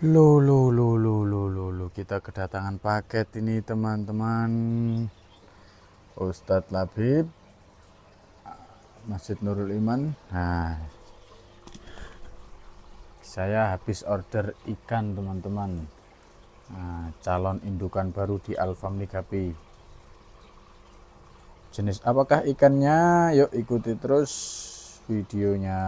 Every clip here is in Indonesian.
Lo, kita kedatangan paket ini teman-teman. Ustadz Labib, Masjid Nurul Iman. Nah, saya habis order ikan teman-teman. Nah, calon indukan baru di Alfamni Gapi. Jenis apakah ikannya? Yuk ikuti terus videonya.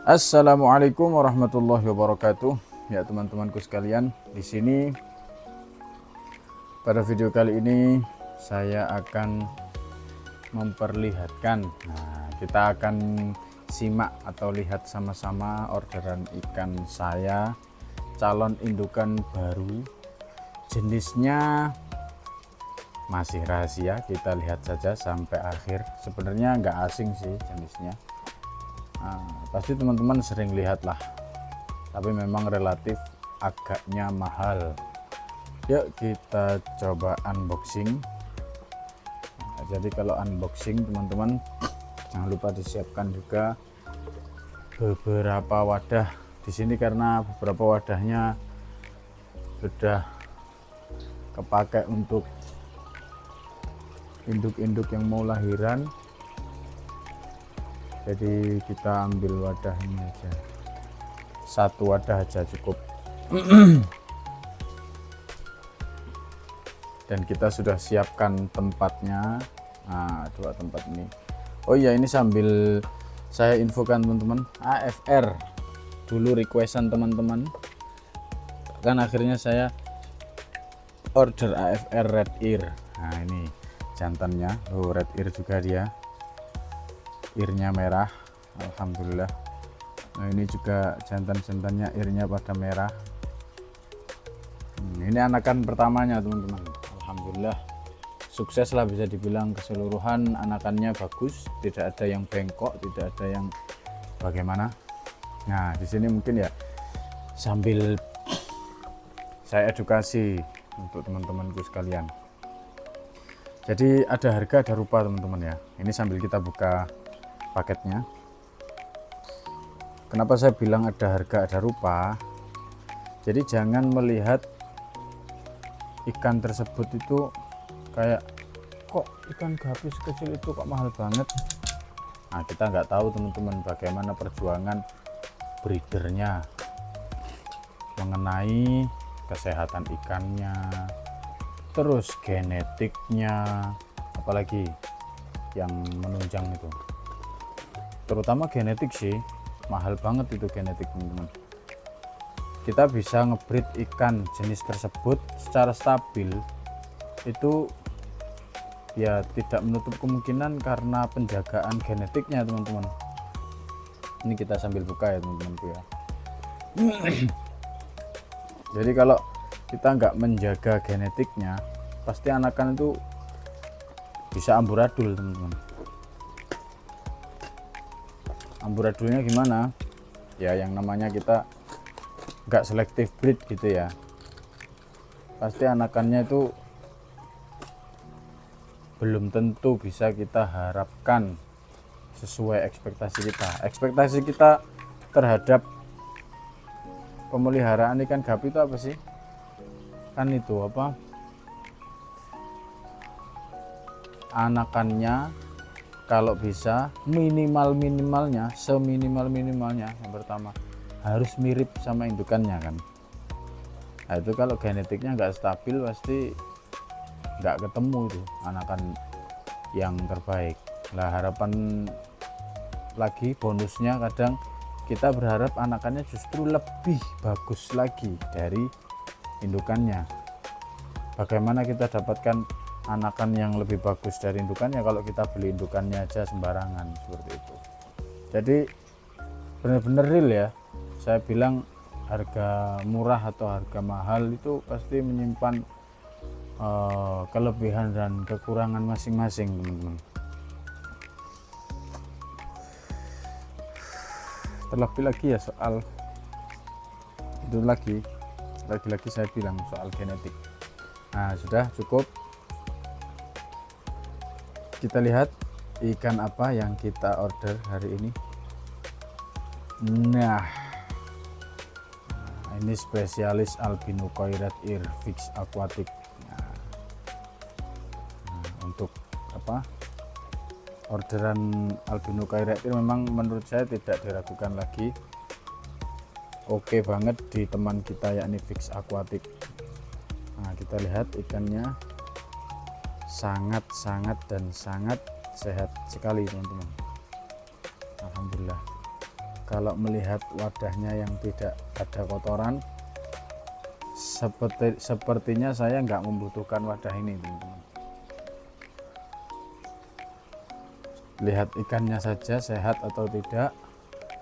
Assalamualaikum warahmatullahi wabarakatuh. Ya teman-temanku sekalian, di sini pada video kali ini saya akan memperlihatkan. Nah, kita akan simak atau lihat sama-sama orderan ikan saya, calon indukan baru. Jenisnya masih rahasia, kita lihat saja sampai akhir. Sebenarnya nggak asing sih jenisnya. Nah, pasti teman-teman sering lihat lah, tapi memang relatif agaknya mahal. Yuk kita coba unboxing. Nah, jadi kalau unboxing teman-teman jangan lupa disiapkan juga beberapa wadah di sini, karena beberapa wadahnya sudah kepakai untuk induk-induk yang mau lahiran. Jadi kita ambil wadah ini aja, satu wadah aja cukup. Dan kita sudah siapkan tempatnya. Nah, dua tempat ini. Oh iya, ini sambil saya infokan teman-teman, AFR dulu requestan teman-teman, kan akhirnya saya order AFR red ear. Nah, ini jantannya. Oh, red ear juga dia, earnya merah, alhamdulillah. Nah, ini juga jantan-jantannya earnya pada merah. Ini anakan pertamanya teman-teman, alhamdulillah sukses lah, bisa dibilang keseluruhan anakannya bagus, tidak ada yang bengkok, tidak ada yang bagaimana. Nah, di sini mungkin ya sambil saya edukasi untuk teman-temanku sekalian. Jadi ada harga ada rupa teman-teman ya. Ini sambil kita buka paketnya. Kenapa saya bilang ada harga ada rupa? Jadi jangan melihat ikan tersebut itu kayak, kok ikan gapis kecil itu kok mahal banget. Nah, kita nggak tahu teman-teman bagaimana perjuangan breedernya mengenai kesehatan ikannya, terus genetiknya, apalagi yang menunjang itu, terutama genetik sih, mahal banget itu genetik teman-teman. Kita bisa ngebreed ikan jenis tersebut secara stabil itu ya tidak menutup kemungkinan karena penjagaan genetiknya teman-teman. Ini kita sambil buka ya teman-temanku ya. Jadi kalau kita nggak menjaga genetiknya, pasti anakan itu bisa amburadul teman-teman. Amburadulnya gimana ya, yang namanya kita nggak selektif breed gitu ya, pasti anakannya itu belum tentu bisa kita harapkan sesuai ekspektasi kita. Ekspektasi kita terhadap pemeliharaan ikan gapi itu apa sih? Kan itu apa, anakannya kalau bisa minimalnya seminimalnya yang pertama harus mirip sama indukannya kan. Nah, itu kalau genetiknya nggak stabil pasti nggak ketemu itu anakan yang terbaik. Lah, harapan lagi bonusnya kadang kita berharap anakannya justru lebih bagus lagi dari indukannya. Bagaimana kita dapatkan anakan yang lebih bagus dari indukannya kalau kita beli indukannya aja sembarangan seperti itu. Jadi benar-benar real ya, saya bilang harga murah atau harga mahal itu pasti menyimpan kelebihan dan kekurangan masing-masing teman-teman. Terlebih lagi ya soal itu lagi-lagi saya bilang soal genetik. Nah, sudah cukup. Kita lihat ikan apa yang kita order hari ini. Nah, ini spesialis albino koirat ear fix aquatic. Nah, untuk apa, orderan albino koirat ear memang menurut saya tidak diragukan lagi, oke banget di teman kita yakni fix aquatic. Nah, kita lihat ikannya sangat dan sangat sehat sekali teman-teman. Alhamdulillah. Kalau melihat wadahnya yang tidak ada kotoran, sepertinya saya nggak membutuhkan wadah ini teman-teman. Lihat ikannya saja sehat atau tidak,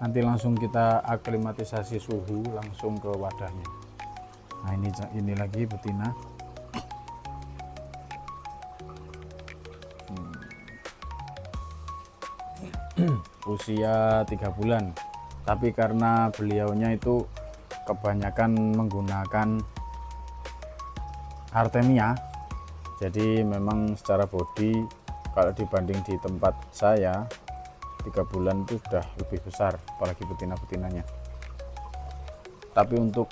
nanti langsung kita aklimatisasi suhu langsung ke wadahnya. Nah, ini lagi betina. Usia 3 bulan, tapi karena beliaunya itu kebanyakan menggunakan Artemia, jadi memang secara body kalau dibanding di tempat saya 3 bulan itu sudah lebih besar, apalagi betina-betinanya. Tapi untuk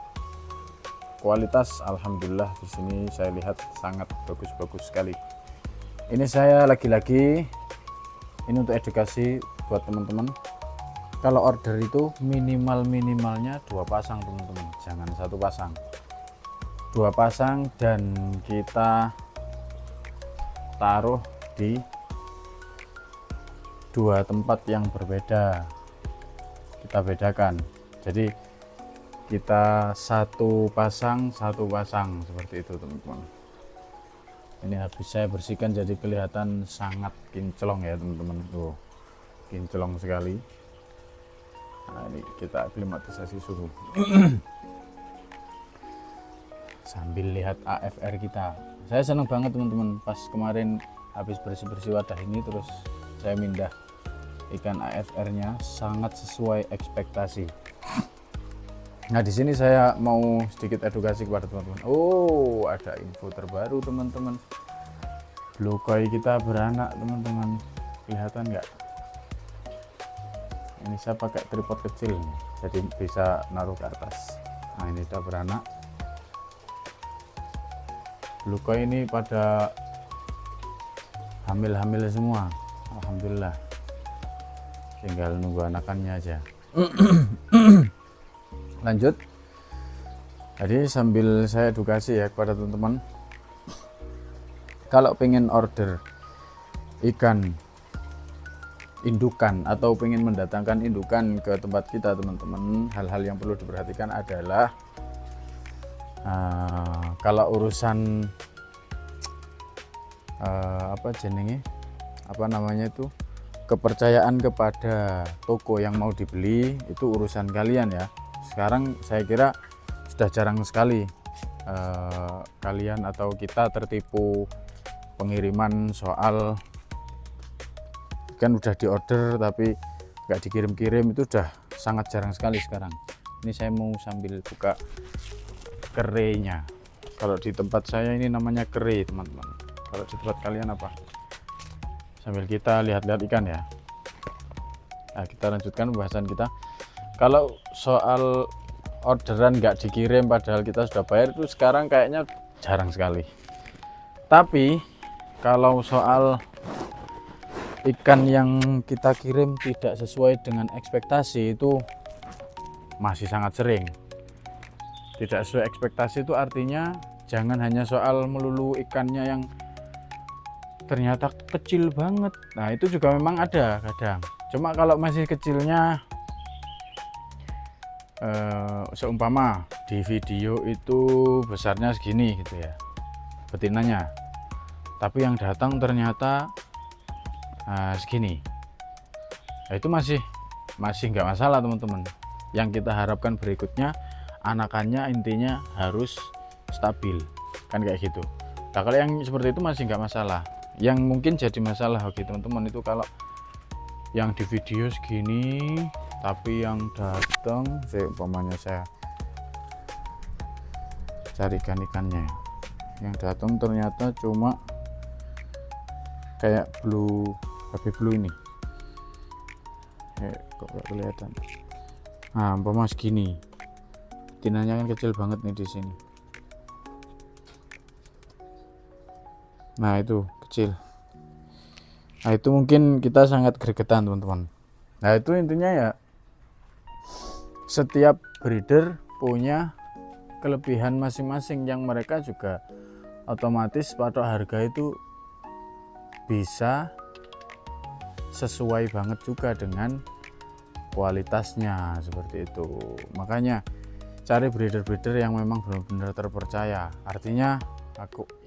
kualitas alhamdulillah di sini saya lihat sangat bagus-bagus sekali. Ini saya lagi-lagi ini untuk edukasi buat teman-teman, kalau order itu minimalnya 2 pasang teman-teman, jangan 1 pasang, 2 pasang, dan kita taruh di 2 tempat yang berbeda, kita bedakan. Jadi kita 1 pasang seperti itu teman-teman. Ini habis saya bersihkan jadi kelihatan sangat kinclong ya teman-teman, tuh kinclong sekali. Nah, ini kita aklimatisasi suhu sambil lihat AFR kita. Saya senang banget teman-teman, pas kemarin habis bersih-bersih wadah ini terus saya mindah ikan AFR nya sangat sesuai ekspektasi. Nah, di sini saya mau sedikit edukasi kepada teman-teman. Oh, ada info terbaru teman-teman. Blue koi kita beranak teman-teman, kelihatan nggak? Ini saya pakai tripod kecil nih, jadi bisa naruh ke atas. Nah, ini sudah beranak. Blue koi ini pada hamil-hamil semua, alhamdulillah. Tinggal nunggu anakannya aja. Lanjut. Jadi sambil saya edukasi ya kepada teman-teman, kalau pengen order ikan indukan atau pengen mendatangkan indukan ke tempat kita teman-teman, hal-hal yang perlu diperhatikan adalah kalau urusan kepercayaan kepada toko yang mau dibeli, itu urusan kalian ya. Sekarang saya kira sudah jarang sekali kalian atau kita tertipu pengiriman soal kan udah diorder tapi nggak dikirim-kirim, itu udah sangat jarang sekali sekarang. Ini saya mau sambil buka kerenya. Kalau di tempat saya ini namanya kere teman-teman, kalau di tempat kalian apa? Sambil kita lihat-lihat ikan ya. Nah, kita lanjutkan pembahasan kita. Kalau soal orderan nggak dikirim padahal kita sudah bayar, itu sekarang kayaknya jarang sekali. Tapi kalau soal ikan yang kita kirim tidak sesuai dengan ekspektasi, itu masih sangat sering. Tidak sesuai ekspektasi itu artinya jangan hanya soal melulu ikannya yang ternyata kecil banget. Nah, itu juga memang ada kadang. Cuma kalau masih kecilnya, seumpama di video itu besarnya segini gitu ya betinanya, tapi yang datang ternyata segini, nah, itu masih nggak masalah teman-teman. Yang kita harapkan berikutnya anakannya intinya harus stabil kan, kayak gitu. Nah, kalau yang seperti itu masih nggak masalah. Yang mungkin jadi masalah oke teman-teman itu kalau yang di video segini tapi yang datang, umpamanya saya carikan ikannya, yang datang ternyata cuma kayak baby blue ini. Kok gak kelihatan. Nah, umpama segini, betinanya kan kecil banget nih di sini. Nah itu kecil. Nah itu mungkin kita sangat gregetan teman-teman. Nah itu intinya ya, setiap breeder punya kelebihan masing-masing yang mereka juga otomatis patok harga itu bisa sesuai banget juga dengan kualitasnya seperti itu. Makanya cari breeder-breeder yang memang benar-benar terpercaya. Artinya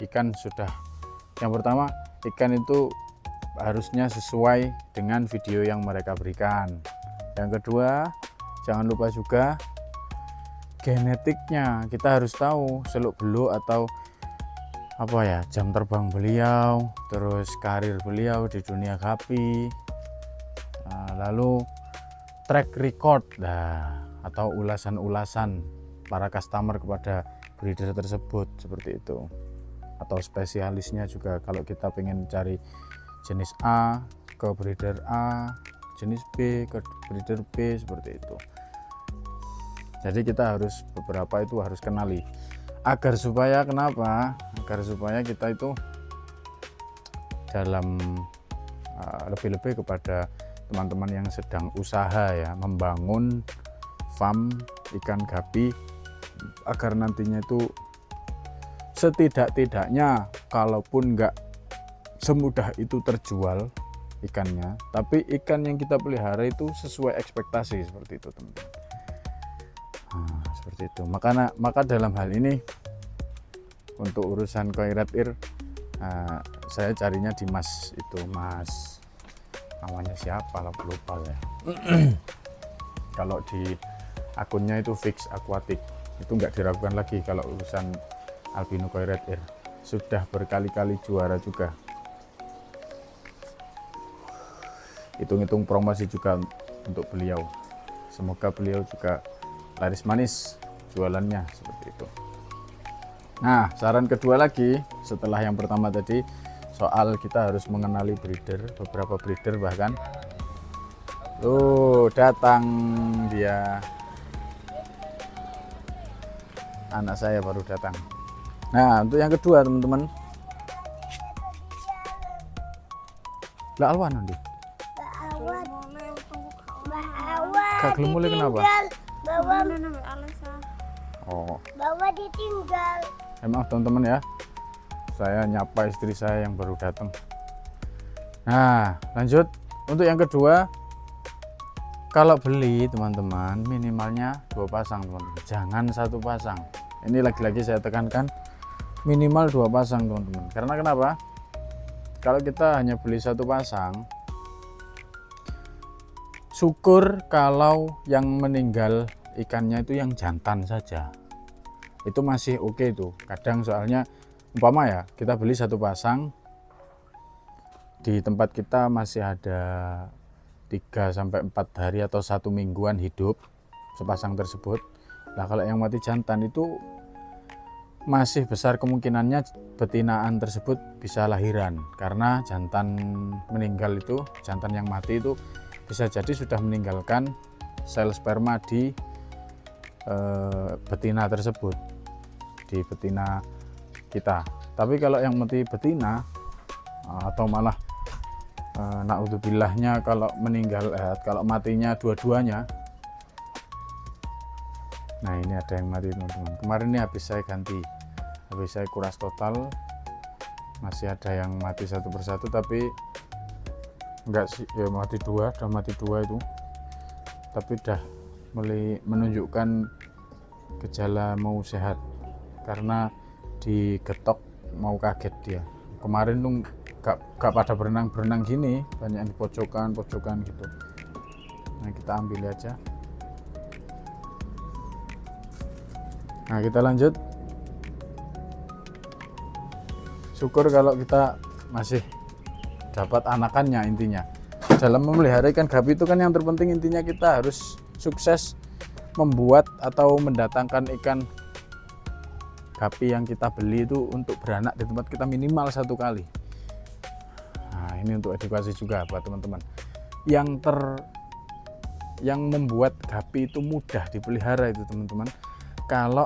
ikan sudah, yang pertama ikan itu harusnya sesuai dengan video yang mereka berikan. Yang kedua, jangan lupa juga genetiknya. Kita harus tahu seluk beluk atau apa ya, jam terbang beliau, terus karir beliau di dunia gapi, lalu track record atau ulasan-ulasan para customer kepada breeder tersebut seperti itu. Atau spesialisnya juga, kalau kita pengen cari jenis A ke breeder A, jenis B ke breeder B, seperti itu. Jadi kita harus beberapa itu harus kenali agar supaya kenapa? Agar supaya kita itu dalam lebih-lebih kepada teman-teman yang sedang usaha ya, membangun farm ikan gapi, agar nantinya itu setidak-tidaknya kalaupun enggak semudah itu terjual ikannya, tapi ikan yang kita pelihara itu sesuai ekspektasi, seperti itu teman-teman. Nah, seperti itu. Maka dalam hal ini untuk urusan koi red ear, saya carinya di Mas itu, Mas namanya siapa lah, lupa ya. Kalau di akunnya itu Fix Aquatic, itu nggak diragukan lagi kalau urusan albino koi red ear. Sudah berkali-kali juara juga. Hitung-hitung promosi juga untuk beliau. Semoga beliau juga laris manis jualannya, seperti itu. Nah, saran kedua lagi setelah yang pertama tadi, soal kita harus mengenali breeder, beberapa breeder bahkan. Datang dia. Anak saya baru datang. Nah, untuk yang kedua teman-teman. Lah Alwan nanti. Kak gelem mulai kenapa? Bawa ditinggal. Emang teman-teman ya, saya nyapa istri saya yang baru datang. Nah, lanjut untuk yang kedua, kalau beli teman-teman minimalnya 2 pasang teman-teman, jangan 1 pasang. Ini lagi-lagi saya tekankan, minimal 2 pasang teman-teman. Karena kenapa? Kalau kita hanya beli 1 pasang, syukur kalau yang meninggal ikannya itu yang jantan saja, itu masih oke tuh. Kadang soalnya umpama ya, kita beli 1 pasang, di tempat kita masih ada 3-4 hari atau 1 mingguan hidup sepasang tersebut. Nah kalau yang mati jantan itu masih besar kemungkinannya betinaan tersebut bisa lahiran, karena jantan meninggal itu, jantan yang mati itu bisa jadi sudah meninggalkan sel sperma di betina tersebut, di betina kita. Tapi kalau yang mati betina atau malah naudzubillah kalau meninggal, kalau matinya dua-duanya. Nah ini ada yang mati teman-teman. Kemarin ini habis saya ganti, habis saya kuras total, masih ada yang mati satu persatu, tapi enggak sih ya, udah mati dua itu, tapi udah mulai menunjukkan gejala mau sehat karena digetok mau kaget dia. Kemarin tuh gak pada berenang gini, banyak di pojokan gitu. Nah kita ambil aja. Nah kita lanjut. Syukur kalau kita masih dapat anakannya. Intinya dalam memelihara ikan gapi itu kan yang terpenting intinya kita harus sukses membuat atau mendatangkan ikan gapi yang kita beli itu untuk beranak di tempat kita minimal 1 kali. Nah, ini untuk edukasi juga buat teman-teman yang membuat gapi itu mudah dipelihara itu teman-teman. Kalau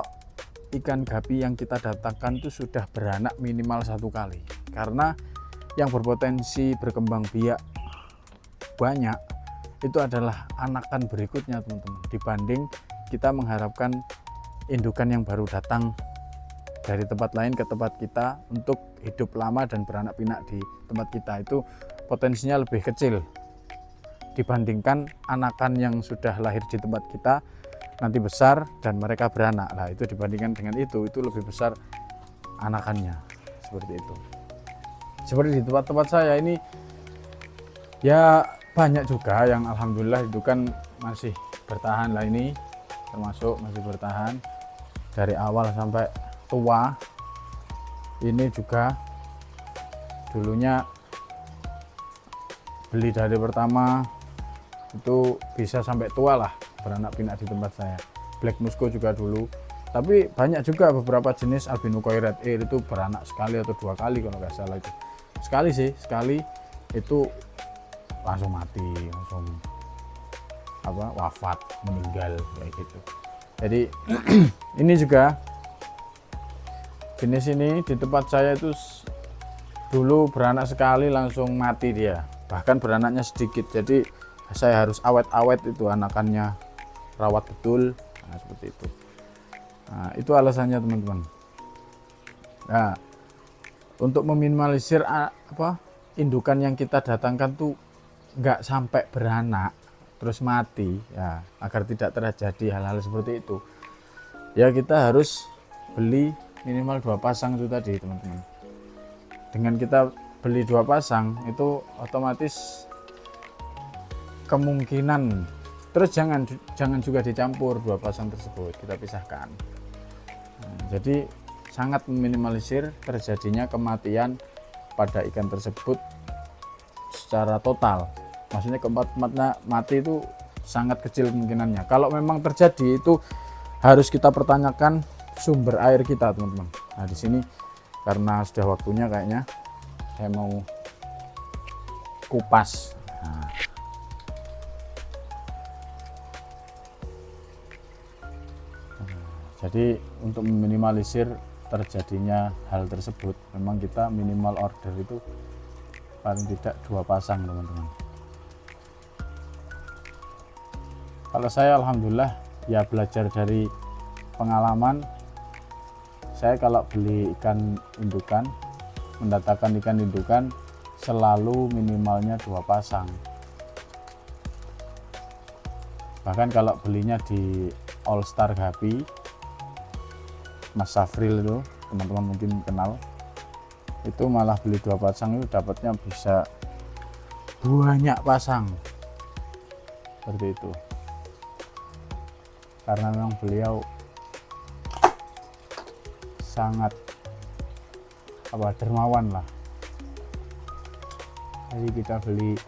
ikan gapi yang kita datangkan itu sudah beranak minimal 1 kali, karena yang berpotensi berkembang biak banyak itu adalah anakan berikutnya teman-teman, dibanding kita mengharapkan indukan yang baru datang dari tempat lain ke tempat kita untuk hidup lama dan beranak pinak di tempat kita. Itu potensinya lebih kecil dibandingkan anakan yang sudah lahir di tempat kita nanti besar dan mereka beranak. Nah, itu dibandingkan dengan itu lebih besar anakannya, seperti itu. Seperti di tempat-tempat saya ini ya banyak juga yang alhamdulillah itu kan masih bertahan lah, ini termasuk masih bertahan dari awal sampai tua. Ini juga dulunya beli dari pertama itu bisa sampai tua lah beranak pinak di tempat saya. Black Musco juga dulu, tapi banyak juga beberapa jenis albino koi red ear itu beranak sekali atau 2 kali kalau nggak salah. Itu sekali itu langsung mati, langsung wafat, meninggal kayak gitu. Jadi ini juga jenis ini di tempat saya itu dulu beranak sekali langsung mati dia, bahkan beranaknya sedikit, jadi saya harus awet-awet itu anakannya, rawat betul. Nah, seperti itu. Nah, itu alasannya teman-teman. Nah, untuk meminimalisir indukan yang kita datangkan tuh nggak sampai beranak terus mati ya, agar tidak terjadi hal-hal seperti itu ya, kita harus beli minimal 2 pasang itu tadi teman-teman. Dengan kita beli 2 pasang itu otomatis kemungkinan, terus jangan juga dicampur 2 pasang tersebut, kita pisahkan. Nah, jadi sangat meminimalisir terjadinya kematian pada ikan tersebut secara total. Maksudnya keempatnya mati itu sangat kecil kemungkinannya. Kalau memang terjadi itu harus kita pertanyakan sumber air kita teman-teman. Nah, di sini karena sudah waktunya kayaknya saya mau kupas. Nah, jadi untuk meminimalisir terjadinya hal tersebut, memang kita minimal order itu paling tidak 2 pasang teman-teman. Kalau saya alhamdulillah ya belajar dari pengalaman, saya kalau beli ikan indukan, mendatangkan ikan indukan selalu minimalnya 2 pasang. Bahkan kalau belinya di All Star Gapi, Mas Safril itu teman-teman mungkin kenal, itu malah beli 2 pasang itu dapatnya bisa banyak pasang seperti itu, karena memang beliau sangat dermawan lah. Jadi kita beli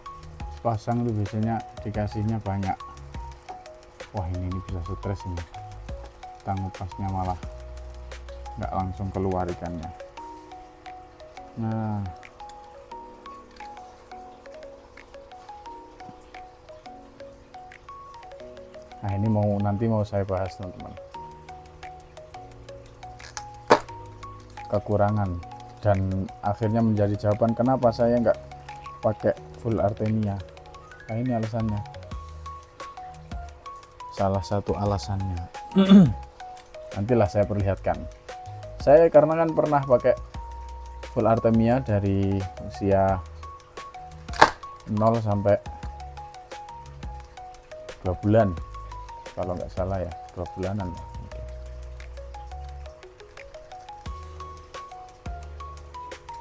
pasang itu biasanya dikasihnya banyak. Wah, ini bisa stres ini, kita ngupasnya malah nggak langsung keluar ikannya. Nah, ini nanti mau saya bahas teman-teman, kekurangan dan akhirnya menjadi jawaban kenapa saya nggak pakai full Artemia. Nah, ini alasannya, salah satu alasannya. Nantilah saya perlihatkan. Saya karena kan pernah pakai full Artemia dari usia 0 sampai 2 bulan kalau nggak salah ya, 2 bulanan.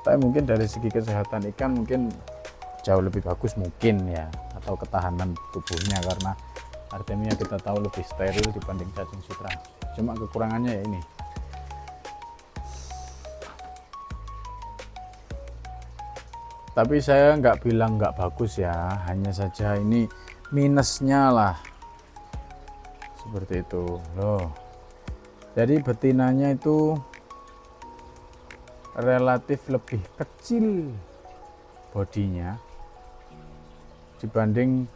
Tapi mungkin dari segi kesehatan ikan mungkin jauh lebih bagus mungkin ya, atau ketahanan tubuhnya, karena Artemia kita tahu lebih steril dibanding cacing sutra. Cuma kekurangannya ya ini. Tapi saya nggak bilang nggak bagus ya, hanya saja ini minusnya lah, seperti itu loh. Jadi betinanya itu relatif lebih kecil bodinya dibanding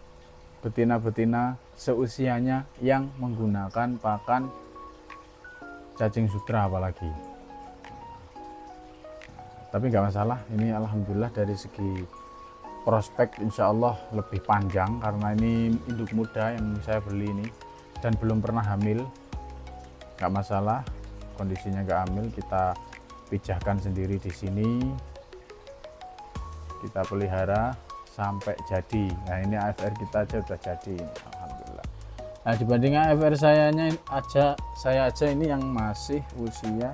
betina-betina seusianya yang menggunakan pakan cacing sutra apalagi. Tapi nggak masalah, ini alhamdulillah dari segi prospek insya Allah lebih panjang karena ini induk muda yang saya beli ini dan belum pernah hamil. Nggak masalah, kondisinya nggak hamil, kita pijahkan sendiri di sini, kita pelihara sampai jadi. Nah ini AFR kita aja udah jadi, alhamdulillah. Nah dibanding AFR saya aja ini yang masih usia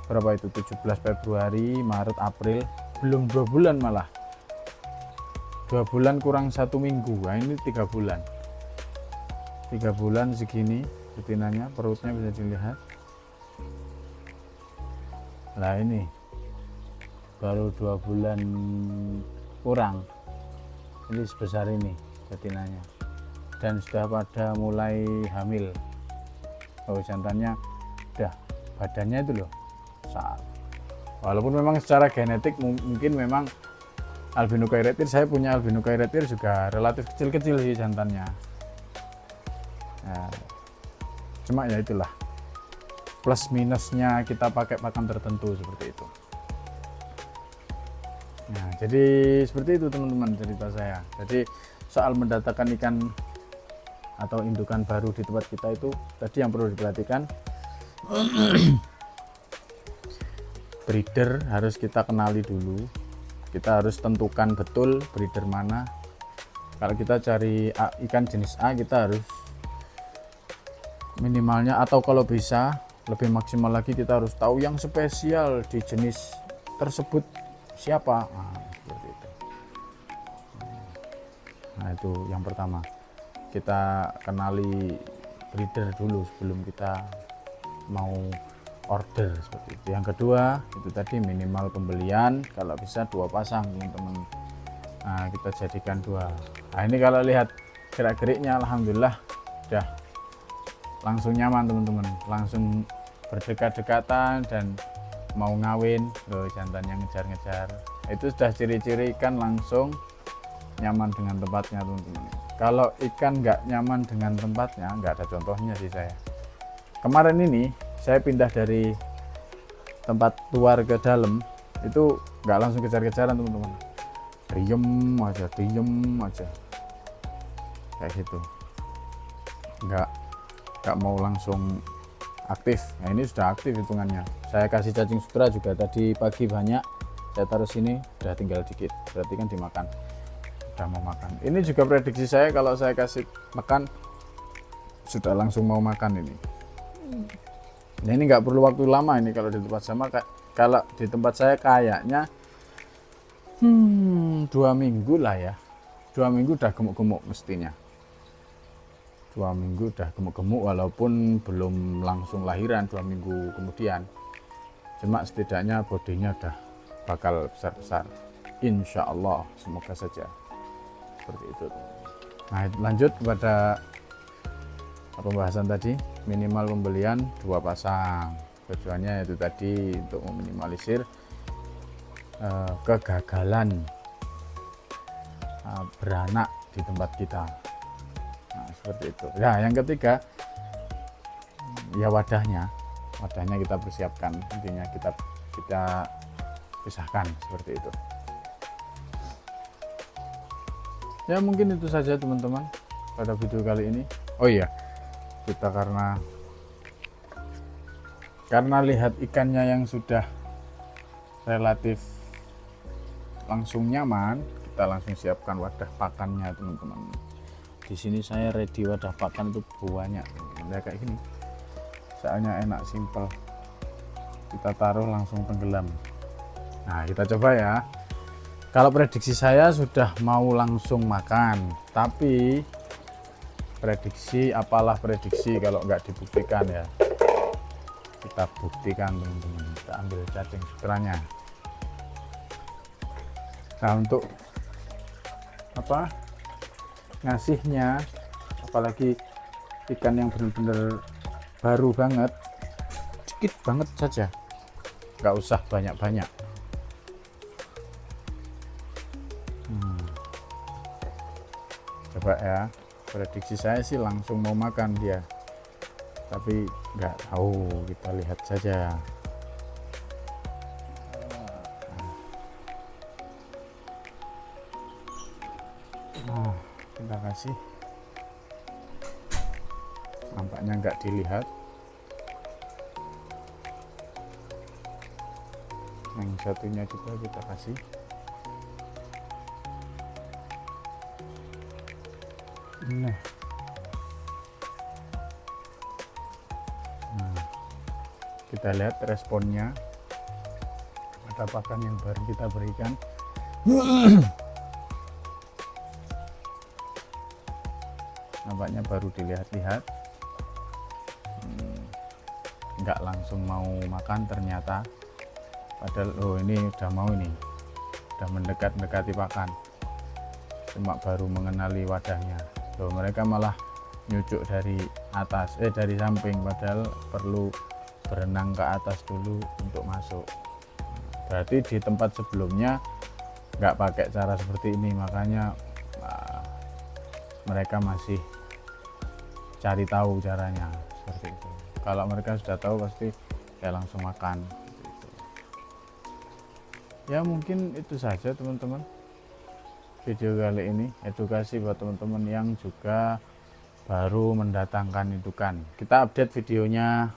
berapa itu, 17 Februari, Maret, April, belum 2 bulan malah 2 bulan kurang 1 minggu. Nah ini 3 bulan 3 bulan segini betinanya, perutnya bisa dilihat. Nah ini baru 2 bulan kurang, ini sebesar ini betinanya dan sudah pada mulai hamil. Oh jantannya udah, badannya itu loh besar. Walaupun memang secara genetik mungkin memang albinocheiretir, saya punya albinocheiretir juga relatif kecil-kecil sih jantannya. Nah, cuma ya itulah plus minusnya kita pakai pakan tertentu seperti itu. Nah jadi seperti itu teman-teman cerita saya. Jadi soal mendatangkan ikan atau indukan baru di tempat kita itu tadi yang perlu diperhatikan, breeder harus kita kenali dulu, kita harus tentukan betul breeder mana. Kalau kita cari ikan jenis A, kita harus minimalnya, atau kalau bisa lebih maksimal lagi, kita harus tahu yang spesial di jenis tersebut siapa. Nah, seperti itu. Nah itu yang pertama, kita kenali breeder dulu sebelum kita mau order seperti itu. Yang kedua itu tadi minimal pembelian, kalau bisa 2 pasang teman-teman. Nah kita jadikan 2. Nah ini kalau lihat gerak-geriknya alhamdulillah udah langsung nyaman teman-teman, langsung berdekat-dekatan dan mau ngawin. Loh jantan yang ngejar-ngejar, itu sudah ciri-ciri ikan langsung nyaman dengan tempatnya teman-teman. Kalau ikan nggak nyaman dengan tempatnya, nggak ada contohnya sih saya. Kemarin ini saya pindah dari tempat luar ke dalam, itu nggak langsung kejar-kejaran teman-teman, diem aja kayak gitu, nggak mau langsung aktif. Nah ini sudah aktif hitungannya. Saya kasih cacing sutra juga tadi pagi banyak, saya taruh sini, udah tinggal dikit, berarti kan dimakan, udah mau makan. Ini juga prediksi saya, kalau saya kasih makan sudah langsung mau makan ini. Nah ini nggak perlu waktu lama ini kalau di tempat sama. Kalau di tempat saya kayaknya 2 minggu lah ya, 2 minggu udah gemuk-gemuk mestinya. 2 minggu udah gemuk-gemuk, walaupun belum langsung lahiran 2 minggu kemudian, cuma setidaknya bodinya udah bakal besar-besar insya Allah, semoga saja seperti itu. Nah lanjut kepada pembahasan tadi, minimal pembelian 2 pasang. Tujuannya itu tadi untuk meminimalisir kegagalan beranak di tempat kita. Nah, seperti itu. Nah, yang ketiga ya wadahnya kita persiapkan, intinya kita pisahkan seperti itu. Ya mungkin itu saja teman-teman pada video kali ini. Oh iya, kita karena lihat ikannya yang sudah relatif langsung nyaman, kita langsung siapkan wadah pakannya teman-teman. Di sini saya ready wadah pakan itu banyak, kayak gini. Soalnya enak, simple. Kita taruh langsung tenggelam. Nah, kita coba ya. Kalau prediksi saya sudah mau langsung makan, tapi apalah prediksi kalau nggak dibuktikan ya. Kita buktikan teman-teman. Kita ambil cacing sutranya. Nah, untuk ngasihnya, apalagi ikan yang benar-benar baru banget, sedikit banget saja nggak usah banyak-banyak. Coba ya, prediksi saya sih langsung mau makan dia, tapi nggak tahu, kita lihat saja. Nah, kita kasih, nampaknya nggak dilihat. Yang satunya juga kita kasih. Nah, kita lihat responnya, ada pakan yang baru kita berikan. Nampaknya baru dilihat-lihat, nggak langsung mau makan ternyata. Padahal oh ini udah mau, ini udah mendekati pakan, cuma baru mengenali wadahnya. Loh, mereka malah nyucuk dari atas, dari samping, padahal perlu berenang ke atas dulu untuk masuk. Berarti di tempat sebelumnya nggak pakai cara seperti ini, makanya mereka masih cari tahu caranya seperti itu. Kalau mereka sudah tahu pasti kayak langsung makan. Ya mungkin itu saja teman-teman video kali ini, edukasi buat teman-teman yang juga baru mendatangkan indukan. Kita update videonya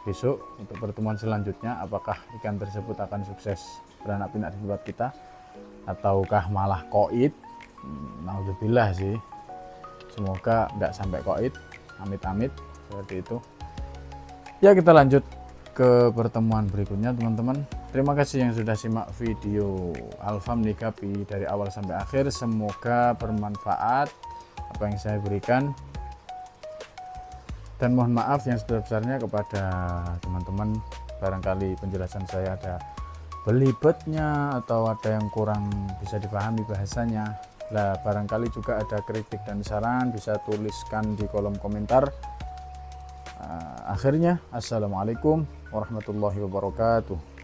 besok untuk pertemuan selanjutnya, apakah ikan tersebut akan sukses beranak pinak di tempat kita ataukah malah koit. Naudzubillah sih, semoga nggak sampai koit, amit-amit seperti itu. Ya, kita lanjut ke pertemuan berikutnya teman-teman. Terima kasih yang sudah simak video Alfam Nikapi dari awal sampai akhir. Semoga bermanfaat apa yang saya berikan, dan mohon maaf yang sebesar-besarnya kepada teman-teman, barangkali penjelasan saya ada belibetnya atau ada yang kurang bisa dipahami bahasanya. Lah, barangkali juga ada kritik dan saran, bisa tuliskan di kolom komentar. Akhirnya, assalamualaikum warahmatullahi wabarakatuh.